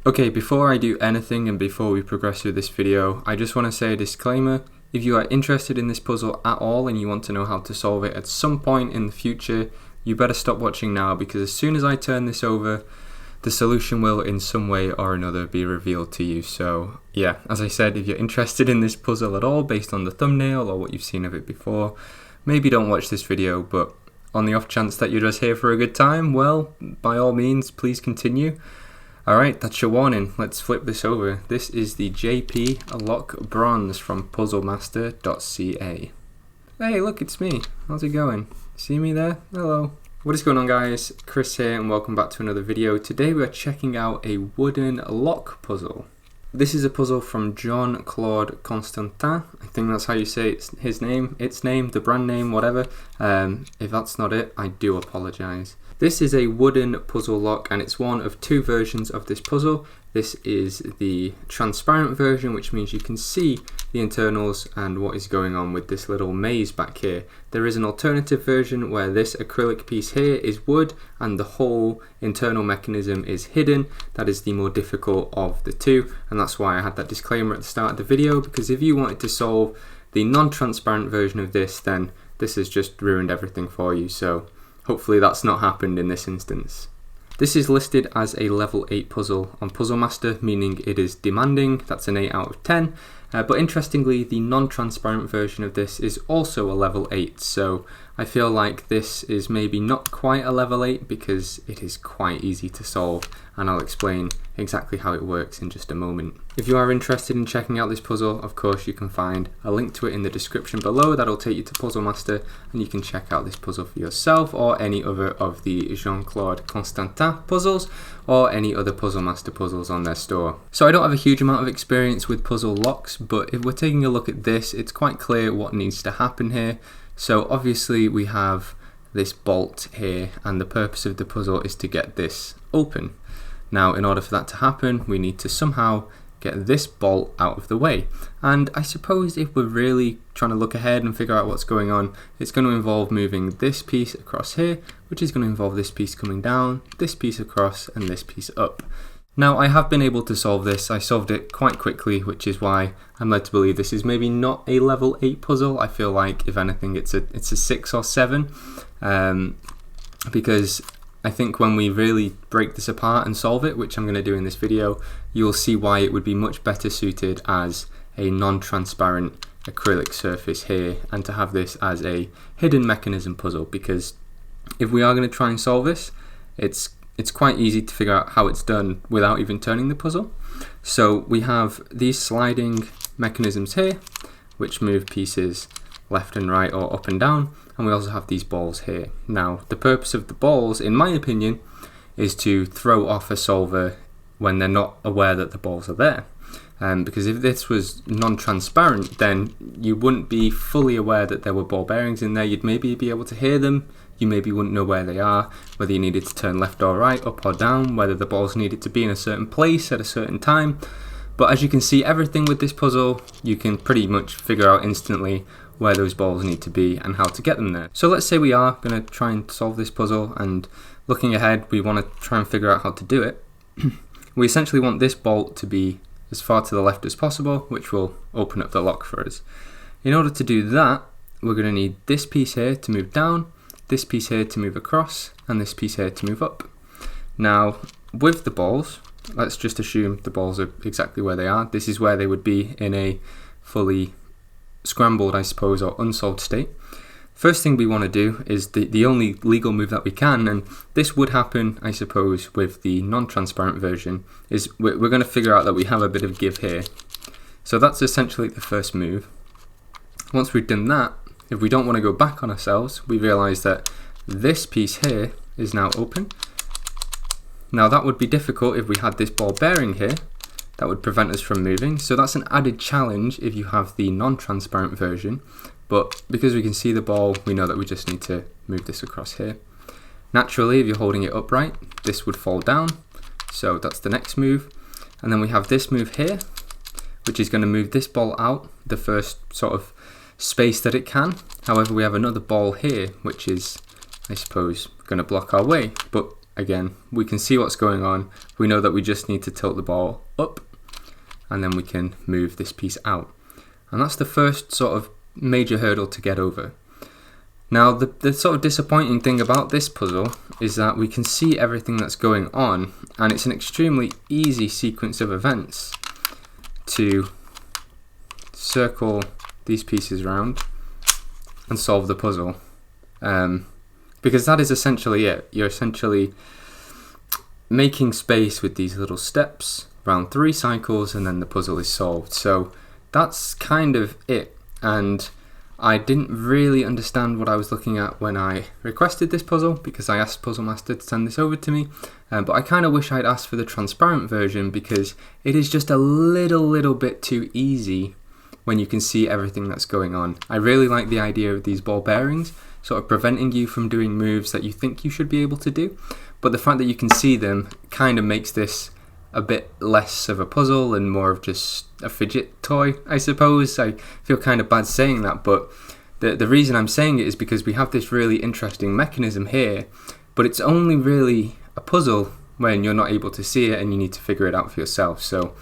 Okay, before I do anything and before we progress through this video, I just want to say a disclaimer. If you are interested in this puzzle at all and you want to know how to solve it at some point in the future, you better stop watching now, because as soon as I turn this over, the solution will in some way or another be revealed to you. So yeah, as I said, if you're interested in this puzzle at all based on the thumbnail or what you've seen of it before, maybe don't watch this video, but on the off chance that you're just here for a good time, well, by all means, please continue. Alright, that's your warning. Let's flip this over. This is the JP Lock Bronze from puzzlemaster.ca. Hey, look, it's me. How's it going? See me there? Hello. What is going on, guys? Chris here, and welcome back to another video. Today we're checking out a wooden lock puzzle. This is a puzzle from Jean Claude Constantin. I think that's how you say its name, the brand name, whatever. If that's not it, I do apologize. This is a wooden puzzle lock, and it's one of two versions of this puzzle. This is the transparent version, which means you can see the internals and what is going on with this little maze back here. There is an alternative version where this acrylic piece here is wood and the whole internal mechanism is hidden. That is the more difficult of the two, and that's why I had that disclaimer at the start of the video, because if you wanted to solve the non-transparent version of this, then this has just ruined everything for you. So hopefully that's not happened in this instance. This is listed as a level 8 puzzle on Puzzle Master, meaning it is demanding. That's an 8 out of 10. But interestingly, the non-transparent version of this is also a level 8, so I feel like this is maybe not quite a level 8 because it is quite easy to solve, and I'll explain exactly how it works in just a moment. If you are interested in checking out this puzzle, of course you can find a link to it in the description below. That'll take you to Puzzle Master, and you can check out this puzzle for yourself, or any other of the Jean Claude Constantin puzzles, or any other Puzzle Master puzzles on their store. So I don't have a huge amount of experience with puzzle locks, but if we're taking a look at this, it's quite clear what needs to happen here. So obviously we have this bolt here, and the purpose of the puzzle is to get this open. Now, in order for that to happen, we need to somehow get this bolt out of the way. And I suppose if we're really trying to look ahead and figure out what's going on, it's going to involve moving this piece across here, which is going to involve this piece coming down, this piece across, and this piece up. Now, I have been able to solve this. I solved it quite quickly, which is why I'm led to believe this is maybe not a level 8 puzzle. I feel like, if anything, it's a 6 or 7, because I think when we really break this apart and solve it, which I'm going to do in this video, you'll see why it would be much better suited as a non-transparent acrylic surface here, and to have this as a hidden mechanism puzzle, because if we are going to try and solve this, it's quite easy to figure out how it's done without even turning the puzzle. So we have these sliding mechanisms here, which move pieces left and right or up and down, and we also have these balls here. Now, the purpose of the balls, in my opinion, is to throw off a solver when they're not aware that the balls are there. Because if this was non-transparent, then you wouldn't be fully aware that there were ball bearings in there. You'd maybe be able to hear them. You maybe wouldn't know where they are, whether you needed to turn left or right, up or down, whether the balls needed to be in a certain place at a certain time. But as you can see, everything with this puzzle, you can pretty much figure out instantly where those balls need to be and how to get them there. So let's say we are going to try and solve this puzzle, and looking ahead, we want to try and figure out how to do it. We essentially want this bolt to be as far to the left as possible, which will open up the lock for us. In order to do that, we're going to need this piece here to move down, this piece here to move across, and this piece here to move up. Now, with the balls, let's just assume the balls are exactly where they are. This is where they would be in a fully scrambled, I suppose, or unsolved state. First thing we want to do is the only legal move that we can, and this would happen, I suppose, with the non-transparent version, is we're going to figure out that we have a bit of give here. So that's essentially the first move. Once we've done that, if we don't want to go back on ourselves, we realize that this piece here is now open. Now, that would be difficult if we had this ball bearing here. That would prevent us from moving. So that's an added challenge if you have the non-transparent version. But because we can see the ball, we know that we just need to move this across here. Naturally, if you're holding it upright, this would fall down. So that's the next move. And then we have this move here, which is going to move this ball out the first sort of space that it can. However, we have another ball here, which is, I suppose, going to block our way. But again, we can see what's going on. We know that we just need to tilt the ball up, and then we can move this piece out. And that's the first sort of major hurdle to get over. Now, the sort of disappointing thing about this puzzle is that we can see everything that's going on, and it's an extremely easy sequence of events to circle these pieces around and solve the puzzle. Because that is essentially it. You're essentially making space with these little steps around 3 cycles, and then the puzzle is solved. So that's kind of it. And I didn't really understand what I was looking at when I requested this puzzle, because I asked Puzzle Master to send this over to me, but I kind of wish I'd asked for the transparent version, because it is just a little bit too easy when you can see everything that's going on. I really like the idea of these ball bearings sort of preventing you from doing moves that you think you should be able to do, but the fact that you can see them kind of makes this a bit less of a puzzle and more of just a fidget toy, I suppose. I feel kind of bad saying that, but the reason I'm saying it is because we have this really interesting mechanism here, but it's only really a puzzle when you're not able to see it and you need to figure it out for yourself. So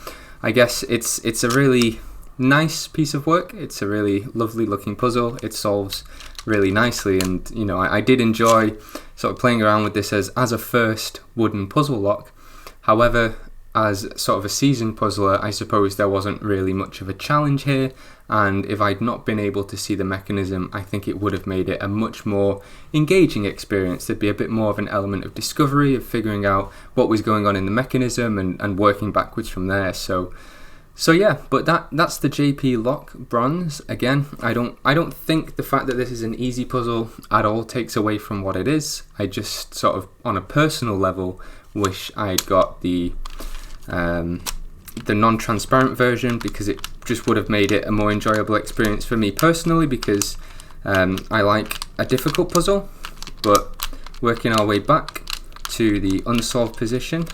I guess it's a really nice piece of work. It's a really lovely looking puzzle. It solves really nicely, and you know, I did enjoy sort of playing around with this as a first wooden puzzle lock. However, as sort of a seasoned puzzler, I suppose there wasn't really much of a challenge here, and if I'd not been able to see the mechanism, I think it would have made it a much more engaging experience. There'd be a bit more of an element of discovery, of figuring out what was going on in the mechanism and working backwards from there. So yeah, but that's the JP Lock Bronze. Again, I don't think the fact that this is an easy puzzle at all takes away from what it is. I just sort of, on a personal level, wish I'd got the non-transparent version, because it just would have made it a more enjoyable experience for me personally, because I like a difficult puzzle. But working our way back to the unsolved position,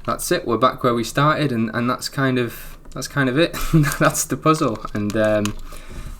that's it, we're back where we started, and that's kind of it. That's the puzzle. And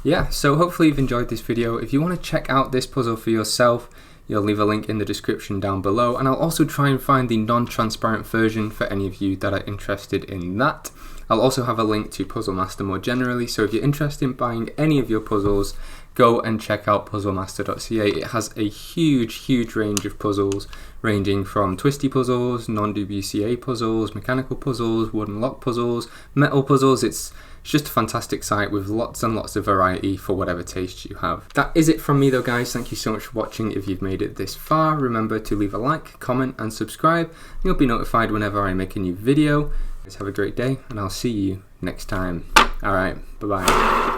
yeah, so hopefully you've enjoyed this video. If you want to check out this puzzle for yourself, you'll leave a link in the description down below, and I'll also try and find the non-transparent version for any of you that are interested in that. I'll also have a link to Puzzle Master more generally, so if you're interested in buying any of your puzzles, go and check out puzzlemaster.ca. It has a huge range of puzzles, ranging from Twisty puzzles, Non-WCA puzzles, mechanical puzzles, wooden lock puzzles, metal puzzles. It's just a fantastic site with lots and lots of variety for whatever taste you have. That is it from me though, guys. Thank you so much for watching. If you've made it this far, remember to leave a like, comment and subscribe. You'll be notified whenever I make a new video. Guys, have a great day, and I'll see you next time. Alright, bye bye.